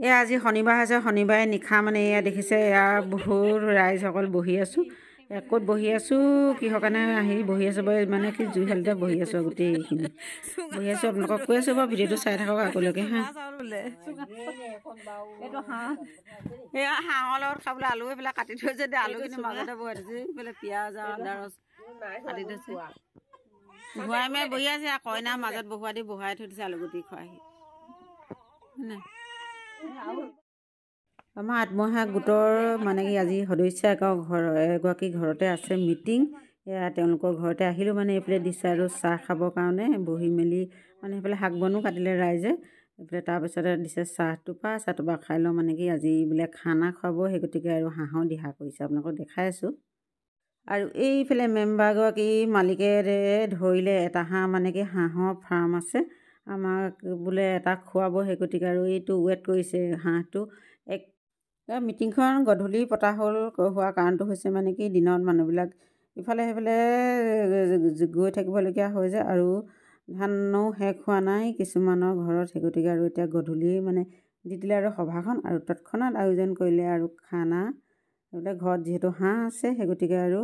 এয়া আজি শনিবাৰ আছে, শনিবাৰে নিশা মানে এয়া দেখিছে, এয়া বহুত ৰাইজসকল বহি আছোঁ। ক'ত বহি আছোঁ, কিহৰ কাৰণে আহি বহি আছোঁ বাৰু, মানে কি জুইশালতে বহি আছোঁ, গোটেইখিনি বহি আছোঁ। আপোনালোকক কৈ আছোঁ বাৰু, ভিডিঅ'টো চাই থাকক আগলৈকে। এয়া হাঁহৰ লগত খাবলৈ আলু এইবিলাক কাটি থৈছে, আলুখিনি মাজতে বহাই থৈছে, এইফালে পিঁয়াজ আৰু আদা ৰচ কাটি থৈছে। ঘূৰাই মাৰি বহি আছে, কইনাৰ মাজত বহুৱাই দি বহাই থৈ দিছে আলুগুটি খোৱাহি। আমাৰ আত্মসহায়ক গোটৰ মানে কি আজি সদস্য এগৰাকী ঘৰতে আছে মিটিং। এয়া তেওঁলোকৰ ঘৰতে আহিলোঁ, মানে এইফালে দিছে আৰু চাহ খাবৰ কাৰণে বহি মেলি, মানে সেইফালে শাক বনো কাটিলে ৰাইজে, এইফালে তাৰপিছতে দিছে চাহটোপা খাই লওঁ, মানে কি আজি বোলে খানা খুৱাব, সেই গতিকে আৰু হাঁহৰ দিহা কৰিছে, আপোনালোকক দেখাই আছোঁ। আৰু এইফালে মেম্বাৰগৰাকী মালিকে ধৰিলে এটা হাঁহ, মানে কি হাঁহৰ ফাৰ্ম আছে, আমাক বোলে এটা খুৱাব, সেই গতিকে আৰু এইটো ৱেট কৰিছে হাঁহটো। মিটিংখন গধূলি পতা হোৱাৰ কাৰণটো হৈছে মানে কি দিনত মানুহবিলাক ইফালে সেইফালে গৈ থাকিবলগীয়া হৈ যায়, আৰু ধানো শেষ হোৱা নাই কিছুমানৰ ঘৰত, সেই গতিকে আৰু এতিয়া গধূলি মানে দি দিলে আৰু সভাখন, আৰু তৎক্ষণাত আয়োজন কৰিলে আৰু খানা। এইবিলাক ঘৰত যিহেতু হাঁহ আছে, সেই গতিকে আৰু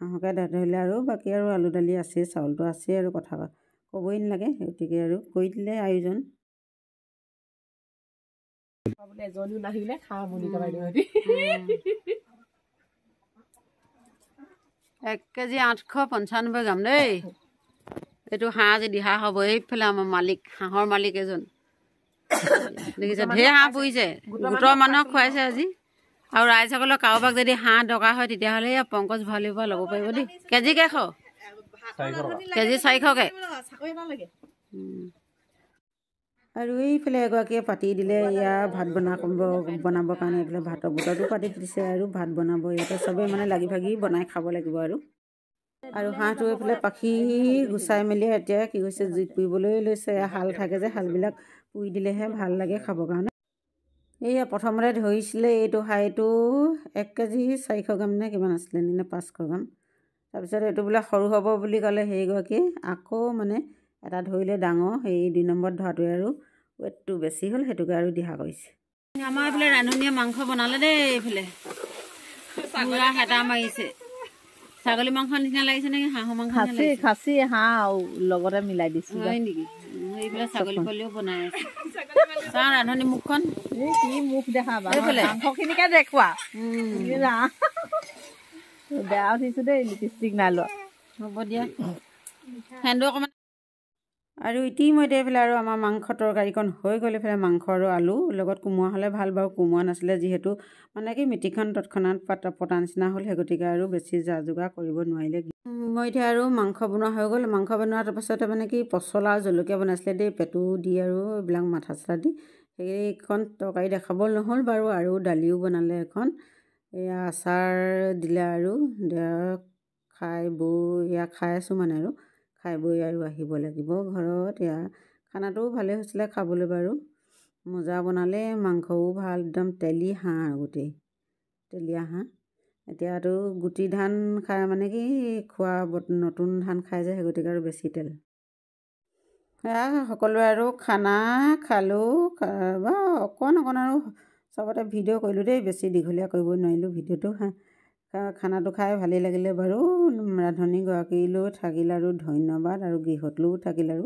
হাঁহকে ধৰিলে, আৰু বাকী আৰু আলু দালি আছেই, চাউলটো আছেই, আৰু কথা ক'বই নালাগে, সেই গতিকে আৰু কৰি দিলে আয়োজন। এজনীও নাহিলে খা বুলি কয় 1 কেজি 895 গ্ৰাম দেই। এইটো হাঁহ আজি দিহা হ'ব। এইফালে আমাৰ মালিক, হাঁহৰ মালিক এজন দেখিছে, ঢেৰ হাঁহ পুহিছে, গোটৰ মানুহক খুৱাইছে আজি। আৰু ৰাইজসকলক কাৰোবাক যদি হাঁহ দৰকাৰ হয় তেতিয়াহ'লে পংকজ ভঁৰালীৰ পৰা ল'ব পাৰিব দেই। কেজি কেইশ? কেজি 400কৈ। আৰু এইফালে এগৰাকীয়ে পাতি দিলে, ইয়াৰ ভাত বনাবৰ কাৰণে এইফালে ভাতৰ বতৰটো পাতি দিছে, আৰু ভাত বনাব ইয়াতে চবেই মানে লাগি ভাগি বনাই খাব লাগিব। আৰু হাঁহটো এইফালে পাখি গুচাই মেলি এতিয়া কি হৈছে, জুইত পুৰিবলৈ লৈছে। শাল থাকে যে, শালবিলাক পুৰি দিলেহে ভাল লাগে খাবৰ কাৰণে। এইয়া প্ৰথমতে ধৰিছিলে এইটো হাঁহটো 1 কেজি 400 গ্ৰাম নে কিমান আছিলে, নে 500 গ্ৰাম। তাৰপিছত এইটো বোলে সৰু হ'ব বুলি ক'লে সেইগৰাকীয়ে, আকৌ মানে এটা ধৰিলে ডাঙৰ, সেই 2 নম্বৰত ধৰাটোৱে আৰু ৱেটটো বেছি হ'ল, সেইটোকে আৰু দিহা কৰিছে। আমাৰ এইফালে ৰান্ধনীয়ে মাংস বনালে দেই, এইফালে পুৰা হেতা মাৰিছে। ছাগলী মাংস নিচিনা লাগিছে নেকি, হাঁহৰ মাংস? খাচী হাঁহ লগতে মিলাই দিছো। হয় নেকি? এইফালে ছাগলী পোৱালিও বনাই আছে। চাওঁ ৰান্ধনী মুখখন, কি মুখ দেখাবা, মাংসখিনিকে দেখুৱা। বেয়া উঠিছো দেই, লিপষ্টিক নাই লোৱা। হ'ব দিয়া, সেন্দু অকণমান। আৰু ইতিমধ্যে এইফালে আৰু আমাৰ মাংস তৰকাৰীকণ হৈ গ'ল। এইফালে মাংস আৰু আলু লগত কোমোৰা হ'লে ভাল বাৰু, কোমোৰা নাছিলে যিহেতু, মানে কি মিটিংখন তৎক্ষণাত পতা নিচিনা হ'ল, সেই গতিকে আৰু বেছি যা যোগাৰ কৰিব নোৱাৰিলে। মই এতিয়া আৰু মাংস বনোৱা হৈ গ'ল। মাংস বনোৱাৰ তাৰপাছতে মানে কি পচলা আৰু জলকীয়া বনাইছিলে দেই, পেটু দি আৰু এইবিলাক মাথা চাথা দি, সেইখন তৰকাৰী দেখাব নহ'ল বাৰু। আৰু দালিও বনালে এখন, এয়া আচাৰ দিলে, আৰু খাই বৈ এয়া খাই আছোঁ মানে, আৰু খাই বৈ আৰু আহিব লাগিব ঘৰত। এয়া খানাটোও ভালেই হৈছিলে খাবলৈ বাৰু, মজা বনালে, মাংসও ভাল, একদম তেলি হাঁহ, আৰু গোটেই তেলীয়া হাঁহ। এতিয়াতো গুটি ধান খাই মানে কি খোৱা নতুন ধান খাই যায়, সেই গতিকে আৰু বেছি তেল। এয়া সকলোৱে আৰু খানা খালোঁ বা অকণ আৰু চবতে ভিডিঅ' কৰিলোঁ দেই, বেছি দীঘলীয়া কৰিব নোৱাৰিলোঁ ভিডিঅ'টো। খানাটো খাই ভালেই লাগিলে বাৰু। ৰান্ধনীগৰাকীলৈও থাকিল আৰু ধন্যবাদ, আৰু গৃহটোলৈও থাকিল, আৰু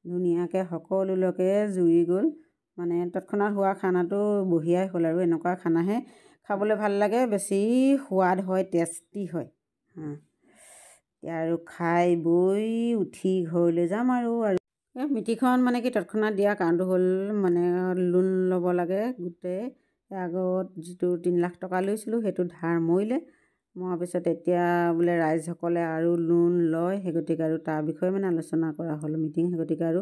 ধুনীয়াকৈ সকলোলৈকে জুৰি গ'ল। মানে তৎক্ষণাত হোৱা খানাটো বঢ়িয়াই হ'ল, আৰু এনেকুৱা খানাহে খাবলৈ ভাল লাগে, বেছি সোৱাদ হয়, টেষ্টি হয়। এতিয়া আৰু খাই বৈ উঠি ঘৰলৈ যাম। আৰু মিটিংখন মানে কি তৎক্ষণাত দিয়া কাৰণটো হ'ল, মানে লোন ল'ব লাগে গোটেই। আগত যিটো 3 লাখ টকা লৈছিলোঁ, সেইটো ধাৰ মৰিলে। মৰাৰ পিছত এতিয়া বোলে ৰাইজসকলে আৰু লোন লয়, সেই গতিকে আৰু তাৰ বিষয়ে মানে আলোচনা কৰা হ'ল মিটিং, সেই গতিকে আৰু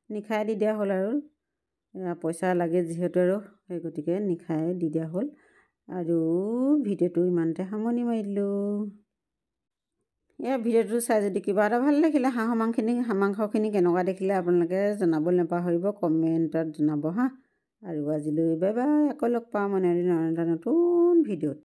নিশাই দি দিয়া হ'ল। আৰু পইচা লাগে যিহেতু, আৰু সেই গতিকে নিশাই দি দিয়া হ'ল। আৰু ভিডিঅ'টো ইমানতে সামৰণি মাৰি দিলোঁ। ভিডিঅ'টো চাই যদি কিবা এটা ভাল লাগিলে, হাঁহৰ মাংসখিনি কেনেকুৱা দেখিলে আপোনালোকে জনাবলৈ নাপাহৰিব, কমেণ্টত জনাব হা। আৰু আজিলৈ বাই বাই, আকৌ লগ পাম অন্য এটা নতুন ভিডিঅ'ত।